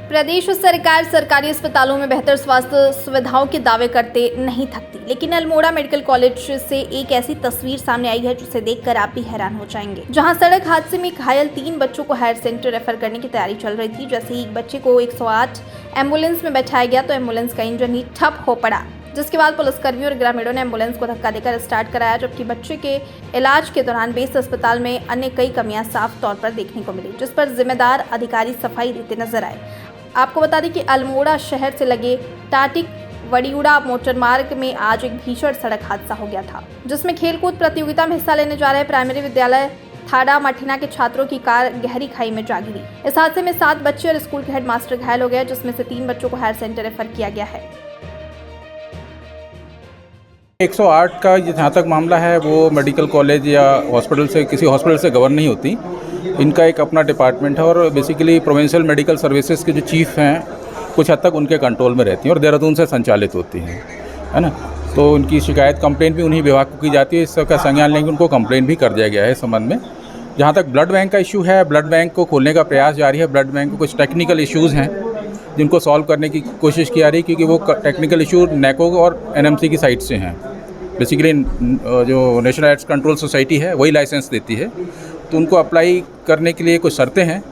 प्रदेश सरकार सरकारी अस्पतालों में बेहतर स्वास्थ्य सुविधाओं के दावे करते नहीं थकती, लेकिन अल्मोड़ा मेडिकल कॉलेज से एक ऐसी तस्वीर सामने आई है जिसे देखकर आप भी हैरान हो जाएंगे। जहां सड़क हादसे में घायल 3 बच्चों को हायर सेंटर रेफर करने की तैयारी चल रही थी। जैसे ही एक बच्चे को 108 एम्बुलेंस में बैठाया गया तो एम्बुलेंस का इंजन ही ठप हो पड़ा, जिसके बाद पुलिसकर्मियों और ग्रामीणों ने एम्बुलेंस को धक्का देकर स्टार्ट कराया। जबकि बच्चे के इलाज के दौरान बेस अस्पताल में अन्य कई कमियां साफ तौर पर देखने को मिली, जिस पर जिम्मेदार अधिकारी सफाई देते नजर आए। आपको बता दें कि अल्मोड़ा शहर से लगे टाटिक वड़ियूड़ा मोटरमार्ग में आज एक भीषण सड़क हादसा हो गया था, जिसमें खेलकूद प्रतियोगिता में हिस्सा लेने जा रहे प्राइमरी विद्यालय थाड़ा मठिना के छात्रों की कार गहरी खाई में जा गिरी। इस हादसे में 7 बच्चे और स्कूल के हेडमास्टर घायल हो गए, जिसमें से 3 बच्चों को हायर सेंटर रेफर किया गया है। 108 का जहाँ तक मामला है वो मेडिकल कॉलेज या हॉस्पिटल से किसी हॉस्पिटल से गवर्न नहीं होती। इनका एक अपना डिपार्टमेंट है और बेसिकली प्रोविंशियल मेडिकल सर्विसेज के जो चीफ हैं कुछ हद तक उनके कंट्रोल में रहती हैं और देहरादून से संचालित होती हैं, है ना। तो उनकी शिकायत कंप्लेंट भी उन्हीं विभाग को की जाती है। इसका संज्ञान लेंगे, उनको कंप्लेंट भी कर दिया गया है इस संबंध में। जहाँ तक ब्लड बैंक का इशू है, ब्लड बैंक को खोलने का प्रयास जारी है। ब्लड बैंक को कुछ टेक्निकल इश्यूज़ हैं जिनको सॉल्व करने की कोशिश की जा रही है, क्योंकि वो टेक्निकल इशू नैको और एनएमसी की साइड से हैं। बेसिकली जो नेशनल एड्स कंट्रोल सोसाइटी है वही लाइसेंस देती है, तो उनको अप्लाई करने के लिए कुछ शर्तें हैं।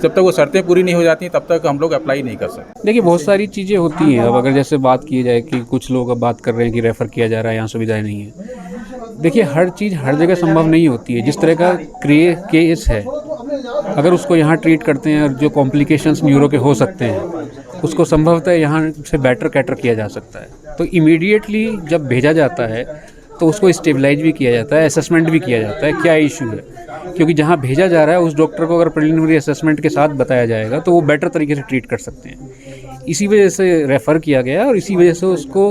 जब तक वो शर्तें पूरी नहीं हो जाती तब तक हम लोग अप्लाई नहीं कर सकते। देखिए, बहुत सारी चीज़ें होती हैं। अब अगर जैसे बात की जाए कि कुछ लोग अब बात कर रहे हैं कि रेफ़र किया जा रहा है, यहाँ सुविधाएं नहीं है। देखिए, हर चीज़ हर जगह संभव नहीं होती है। जिस तरह का केस है, अगर उसको यहाँ ट्रीट करते हैं और जो कॉम्प्लिकेशंस न्यूरो के हो सकते हैं उसको संभवतः यहाँ से बेटर कैटर किया जा सकता है। तो इमीडिएटली जब भेजा जाता है तो उसको स्टेबलाइज भी किया जाता है, असेसमेंट भी किया जाता है क्या इशू है, क्योंकि जहाँ भेजा जा रहा है उस डॉक्टर को अगर प्रिलिमिनरी असेसमेंट के साथ बताया जाएगा तो वो बेटर तरीके से ट्रीट कर सकते हैं। इसी वजह से रेफ़र किया गया और इसी वजह से उसको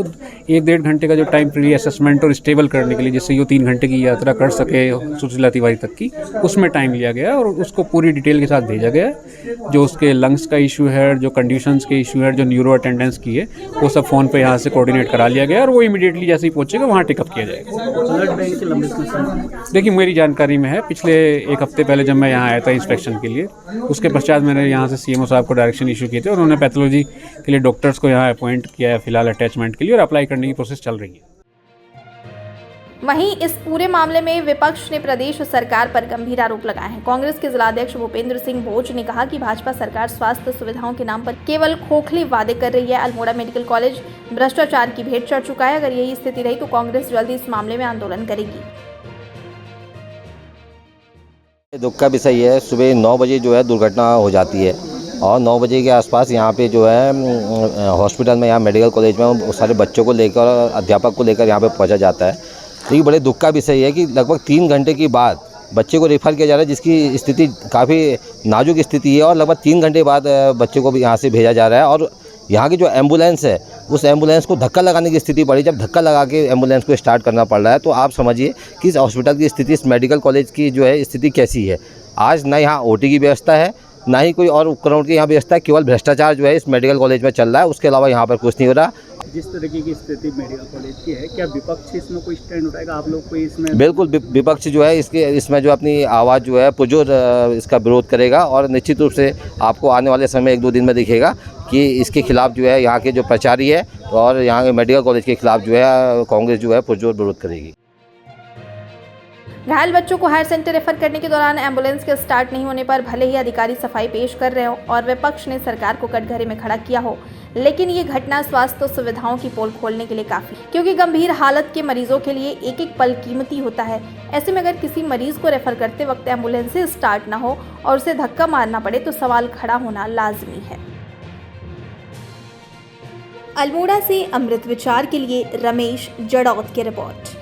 1-1.5 घंटे का जो टाइम प्री असेसमेंट और स्टेबल करने के लिए, जिससे वो 3 घंटे की यात्रा कर सके सुशीला तिवारी तक की, उसमें टाइम लिया गया और उसको पूरी डिटेल के साथ भेजा गया। जो उसके लंग्स का इशू है, जो कंडीशंस के इशू है, जो न्यूरो अटेंडेंस की है, वो सब फ़ोन पे यहाँ से कोऑर्डिनेट करा लिया गया और वो इमीडिएटली जैसे ही पहुँचेगा वहाँ टेकअप किया जाएगा। देखिए, मेरी जानकारी में है, पिछले 1 हफ्ते पहले जब मैं यहाँ आया था इंस्पेक्शन के लिए, उसके पश्चात मैंने यहाँ से सीएमओ साहब को डायरेक्शन इशू किए थे और उन्होंने पैथोलॉजी के लिए डॉक्टर्स को यहाँ अपॉइंट किया है फिलहाल अटैचमेंट के लिए, और अप्लाई करने की प्रोसेस चल रही है। वहीं इस पूरे मामले में विपक्ष ने प्रदेश सरकार पर गंभीर आरोप लगाए हैं। कांग्रेस के जिलाध्यक्ष भूपेंद्र सिंह भोज ने कहा कि भाजपा सरकार स्वास्थ्य सुविधाओं के नाम पर केवल खोखले वादे कर रही है। अल्मोड़ा मेडिकल कॉलेज भ्रष्टाचार की भेंट चढ़ चुका है। अगर यही स्थिति रही तो कांग्रेस जल्दी इस मामले में आंदोलन करेगी। दुख का विषय है, सुबह 9 बजे जो है दुर्घटना हो जाती है और 9 बजे के आसपास यहाँ पे जो है हॉस्पिटल में, यहाँ मेडिकल कॉलेज में सारे बच्चों को लेकर और अध्यापक को लेकर यहाँ पे पहुँचा जाता है। तो ये बड़े दुख का विषय है कि लगभग 3 घंटे के बाद बच्चे को रेफ़र किया जा रहा है, जिसकी स्थिति काफ़ी नाजुक स्थिति है, और लगभग 3 घंटे बाद बच्चे को भी यहाँ से भेजा जा रहा है। और यहाँ की जो एम्बुलेंस है उस एम्बुलेंस को धक्का लगाने की स्थिति पड़ी। जब धक्का लगा के एम्बुलेंस को स्टार्ट करना पड़ रहा है तो आप समझिए कि इस हॉस्पिटल की स्थिति, इस मेडिकल कॉलेज की जो है स्थिति कैसी है। आज ना यहाँ ओटी की व्यवस्था है, ना ही कोई और उपकरण की यहाँ व्यवस्था है। केवल भ्रष्टाचार जो है इस मेडिकल कॉलेज में चल रहा है, उसके अलावा यहाँ पर कुछ नहीं हो रहा। जिस तरीके की स्थिति मेडिकल कॉलेज की है, क्या विपक्ष इसमें कोई स्टैंड उठाएगा? आप लोग कोई इसमें? बिल्कुल, विपक्ष जो है इसमें जो अपनी आवाज़ जो है पुरजोर इसका विरोध करेगा और निश्चित रूप से आपको आने वाले समय 1-2 दिन में दिखेगा कि इसके खिलाफ जो है यहाँ के जो प्रचारी है और यहाँ के मेडिकल कॉलेज के खिलाफ जो है कांग्रेस जो है पुरजोर विरोध करेगी। घायल बच्चों को हायर सेंटर रेफर करने के दौरान एम्बुलेंस के स्टार्ट नहीं होने पर भले ही अधिकारी सफाई पेश कर रहे हो और विपक्ष ने सरकार को कटघरे में खड़ा किया हो, लेकिन ये घटना स्वास्थ्य सुविधाओं की पोल खोलने के लिए काफी, क्योंकि गंभीर हालत के मरीजों के लिए एक पल कीमती होता है। ऐसे में अगर किसी मरीज को रेफर करते वक्त एम्बुलेंस से स्टार्ट न हो और उसे धक्का मारना पड़े तो सवाल खड़ा होना लाजमी है। अल्मोड़ा से अमृत विचार के लिए रमेश जड़ौत की रिपोर्ट।